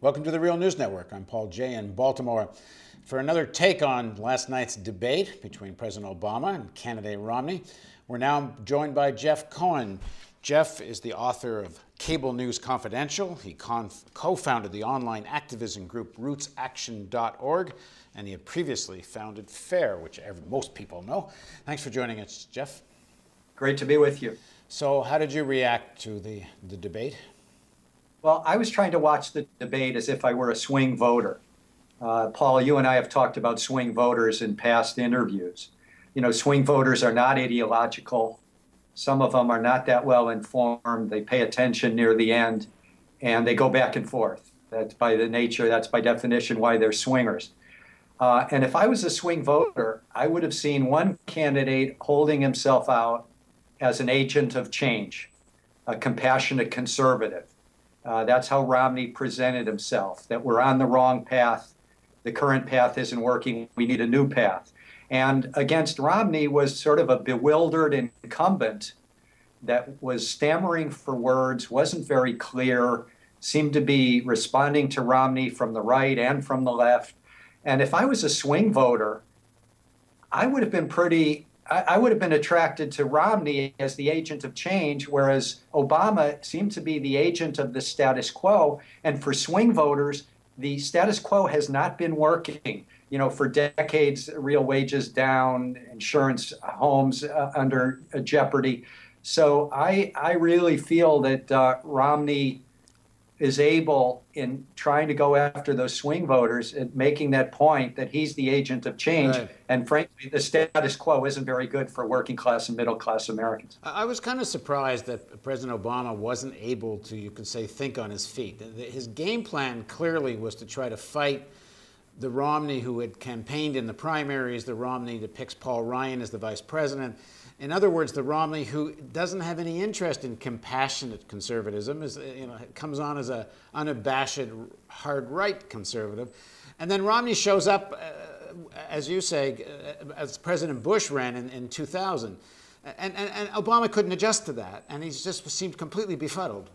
Welcome to the Real News Network. I'm Paul Jay in Baltimore for another take on last night's debate between President Obama and candidate Romney. We're now joined by Jeff Cohen. Jeff is the author of Cable News Confidential. He co-founded the online activism group rootsaction.org, and he had previously founded FAIR, which most people know. Thanks for joining us, Jeff. Great to be with you. So how did you react to the debate? Well, I was trying to watch the debate as if I were a swing voter. Paul, you and I have talked about swing voters in past interviews. You know, swing voters are not ideological. Some of them are not that well informed. They pay attention near the end, and they go back and forth. That's by definition why they're swingers. And if I was a swing voter, I would have seen one candidate holding himself out as an agent of change, a compassionate conservative. That's how Romney presented himself, that we're on the wrong path. The current path isn't working. We need a new path. And against Romney was sort of a bewildered incumbent that was stammering for words, wasn't very clear, seemed to be responding to Romney from the right and from the left. And if I was a swing voter, I would have been attracted to Romney as the agent of change, whereas Obama seemed to be the agent of the status quo. And for swing voters, the status quo has not been working. You know, for decades, real wages down, insurance, homes under jeopardy. So I really feel that Romney is able, in trying to go after those swing voters, at making that point that he's the agent of change. Right. And frankly, the status quo isn't very good for working class and middle class Americans. I was kind of surprised that President Obama wasn't able to, you could say, think on his feet. His game plan clearly was to try to fight the Romney who had campaigned in the primaries, the Romney that picks Paul Ryan as the vice president. In other words, the Romney who doesn't have any interest in compassionate conservatism, comes on as a unabashed, hard-right conservative. And then Romney shows up, as you say, as President Bush ran in 2000. And Obama couldn't adjust to that, and he just seemed completely befuddled.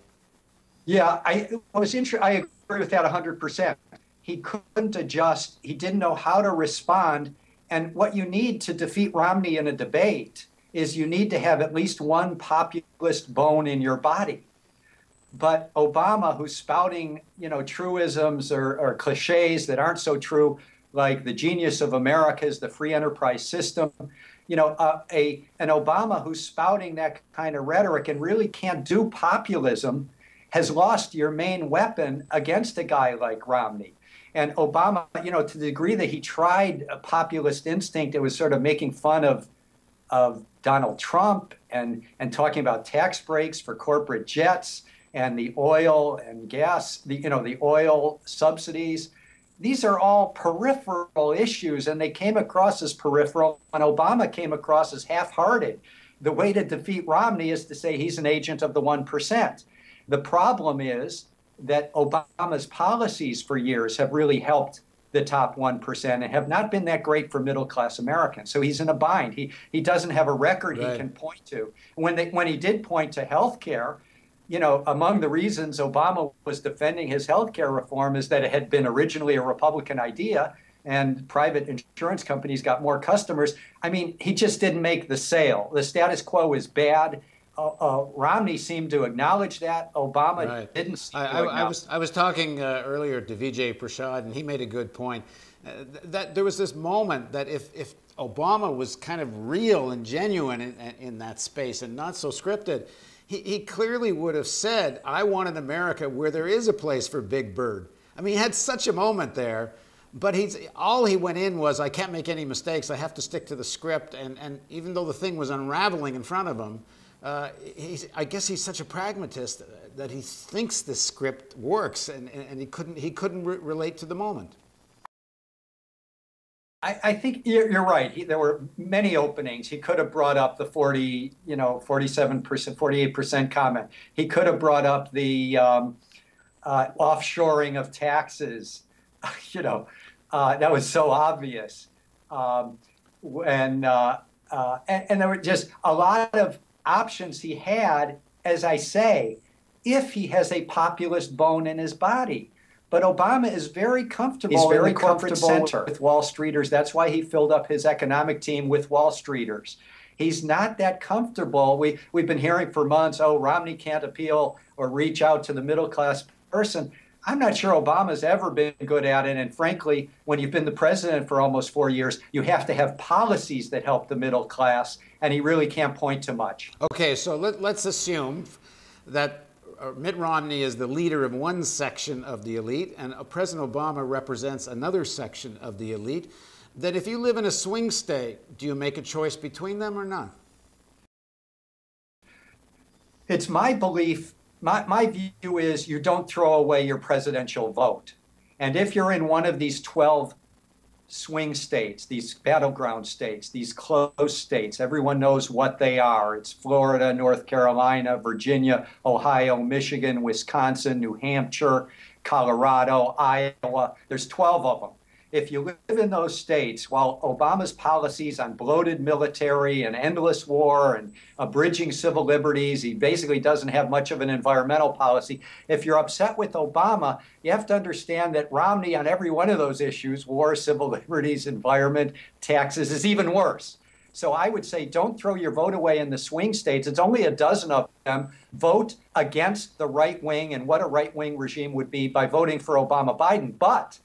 Yeah, I agree with that 100%. He couldn't adjust. He didn't know how to respond. And what you need to defeat Romney in a debate is you need to have at least one populist bone in your body. But Obama, who's spouting, truisms or cliches that aren't so true, like the genius of America is the free enterprise system, an Obama who's spouting that kind of rhetoric and really can't do populism has lost your main weapon against a guy like Romney. And Obama, to the degree that he tried a populist instinct, it was sort of making fun of Donald Trump and talking about tax breaks for corporate jets and the oil and gas, the oil subsidies. These are all peripheral issues, and they came across as peripheral, and Obama came across as half-hearted. The way to defeat Romney is to say he's an agent of the 1%. The problem is that Obama's policies for years have really helped the top 1% and have not been that great for middle-class Americans. So he's in a bind. He doesn't have a record Right. He can point to. When he did point to health care, among the reasons Obama was defending his health care reform is that it had been originally a Republican idea and private insurance companies got more customers. I mean, he just didn't make the sale. The status quo is bad. Romney seemed to acknowledge that. Obama Right. didn't seem to acknowledge I was talking earlier to Vijay Prashad, and he made a good point. That there was this moment that if Obama was kind of real and genuine in that space and not so scripted, he clearly would have said, I want an America where there is a place for Big Bird. I mean, he had such a moment there. But all he went in was, I can't make any mistakes. I have to stick to the script. And even though the thing was unraveling in front of him, I guess he's such a pragmatist that he thinks the script works, and he couldn't relate to the moment. I think you're right. There were many openings. He could have brought up the 47%, 48% comment. He could have brought up the offshoring of taxes. That was so obvious. And there were just a lot of options he had, as I say, if he has a populist bone in his body. But Obama is very comfortable. He's very comfortable with Wall Streeters. That's why he filled up his economic team with Wall Streeters. He's not that comfortable. We've been hearing for months, oh, Romney can't appeal or reach out to the middle class person. I'm not sure Obama's ever been good at it. And frankly, when you've been the president for almost 4 years, you have to have policies that help the middle class. And he really can't point to much. Okay, so let's assume that Mitt Romney is the leader of one section of the elite and President Obama represents another section of the elite. That if you live in a swing state, do you make a choice between them or not? It's my belief. My view is you don't throw away your presidential vote. And if you're in one of these 12 swing states, these battleground states, these close states, everyone knows what they are. It's Florida, North Carolina, Virginia, Ohio, Michigan, Wisconsin, New Hampshire, Colorado, Iowa. There's 12 of them. If you live in those states, while Obama's policies on bloated military and endless war and abridging civil liberties, he basically doesn't have much of an environmental policy. If you're upset with Obama, you have to understand that Romney on every one of those issues, war, civil liberties, environment, taxes, is even worse. So I would say don't throw your vote away in the swing states. It's only a dozen of them. Vote against the right wing and what a right wing regime would be by voting for Obama-Biden. But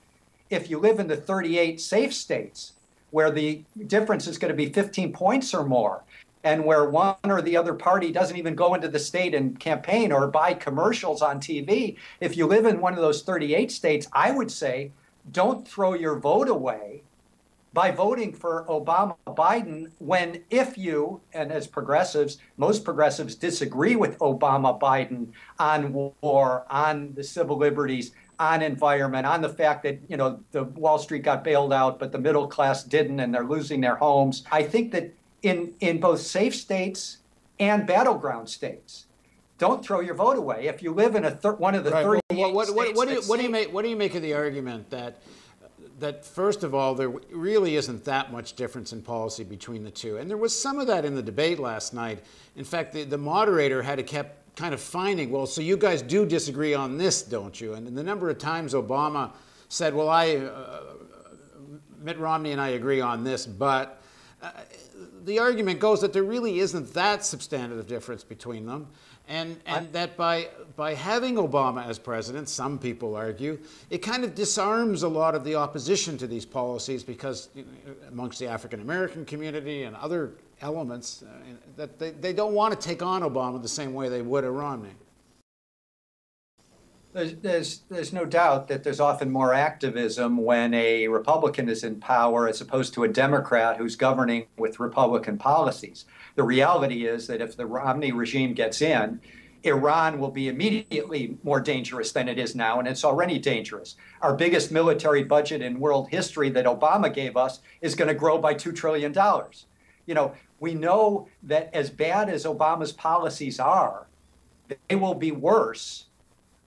if you live in the 38 safe states where the difference is going to be 15 points or more, and where one or the other party doesn't even go into the state and campaign or buy commercials on TV, if you live in one of those 38 states, I would say don't throw your vote away by voting for Obama-Biden when, if you, and as progressives, most progressives disagree with Obama-Biden on war, on the civil liberties, on environment, on the fact that, you know, the Wall Street got bailed out, but the middle class didn't, and they're losing their homes. I think that in both safe states and battleground states, don't throw your vote away. If you live in one of the 38 states, what do you make of the argument that first of all, there really isn't that much difference in policy between the two? And there was some of that in the debate last night. In fact, the moderator had to kept kind of finding, well, so you guys do disagree on this, don't you? And the number of times Obama said, well, Mitt Romney and I agree on this, but the argument goes that there really isn't that substantive difference between them. And that by having Obama as president, some people argue, it kind of disarms a lot of the opposition to these policies because amongst the African American community and other elements that they don't want to take on Obama the same way they would a Romney. There's no doubt that there's often more activism when a Republican is in power as opposed to a Democrat who's governing with Republican policies. The reality is that if the Romney regime gets in, Iran will be immediately more dangerous than it is now, and it's already dangerous. Our biggest military budget in world history that Obama gave us is going to grow by $2 trillion. You know, we know that as bad as Obama's policies are, they will be worse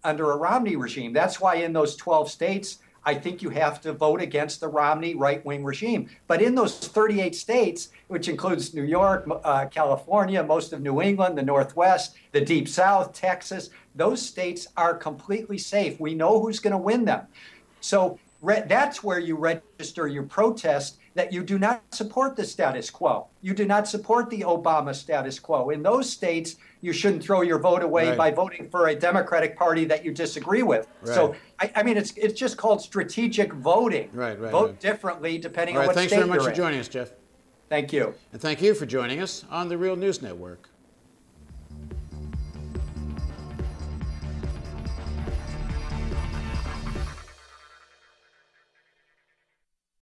under a Romney regime. That's why in those 12 states, I think you have to vote against the Romney right-wing regime. But in those 38 states, which includes New York, California, most of New England, the Northwest, the Deep South, Texas, those states are completely safe. We know who's going to win them. So that's where you register your protest that you do not support the status quo. You do not support the Obama status quo. In those states, you shouldn't throw your vote away by voting for a Democratic Party that you disagree with. Right. So, I mean, it's just called strategic voting. Vote differently depending on what state you're in. Thanks very much for joining us, Jeff. Thank you. And thank you for joining us on the Real News Network.